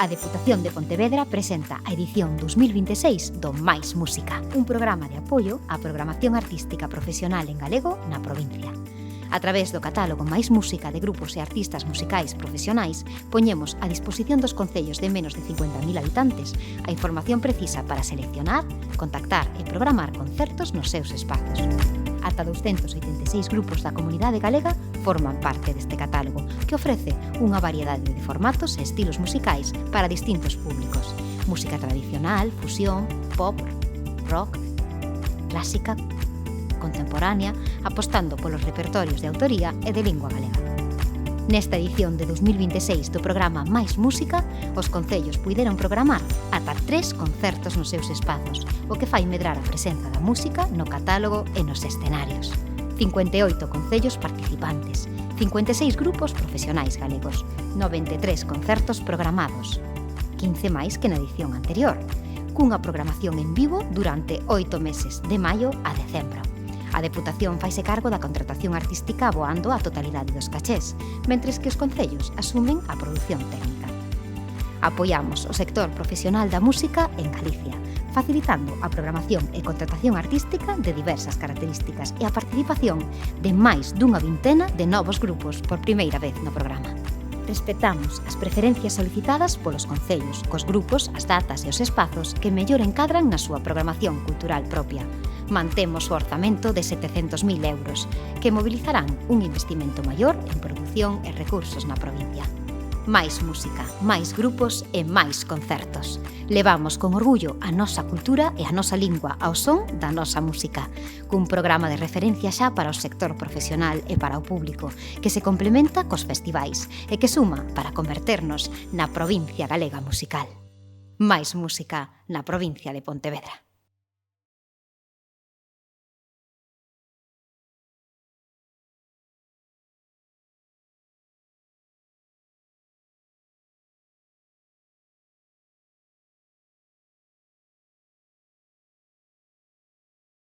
A Deputación de Pontevedra presenta a edición 2026 do Mais Música, un programa de apoio á programación artística profesional en galego na provincia. A través do catálogo Mais Música de grupos e artistas musicais profesionais, poñemos a disposición dos concellos de menos de 50.000 habitantes a información precisa para seleccionar, contactar e programar concertos nos seus espazos. Ata 286 grupos da comunidade galega forman parte deste catálogo, que ofrece unha variedade de formatos e estilos musicais para distintos públicos. Música tradicional, fusión, pop, rock, clásica, contemporánea, apostando polos repertorios de autoría e de lingua galega. Nesta edición de 2026 do programa Mais Música, os concellos puideron programar ata 3 concertos nos seus espazos, o que fai medrar a presenza da música no catálogo e nos escenarios. 58 concellos participantes, 56 grupos profesionais galegos, 93 concertos programados, 15 máis que na edición anterior, cunha programación en vivo durante 8 meses, de maio a decembro. A Deputación faise cargo da contratación artística aboando a totalidade dos cachés, mentres que os concellos asumen a produción técnica. Apoiamos o sector profesional da música en Galicia, facilitando a programación e contratación artística de diversas características e a participación de máis dunha vintena de novos grupos por primeira vez no programa. Respetamos as preferencias solicitadas polos concellos, cos grupos, as datas e os espazos que mellor encadran na súa programación cultural propia. Mantemos o orzamento de 700.000 euros, que mobilizarán un investimento maior en produción e recursos na provincia. Mais música, máis grupos e máis concertos. Levamos con orgullo a nosa cultura e a nosa lingua ao son da nosa música, cun programa de referencia xa para o sector profesional e para o público, que se complementa cos festivais e que suma para converternos na provincia galega musical. Mais música na provincia de Pontevedra.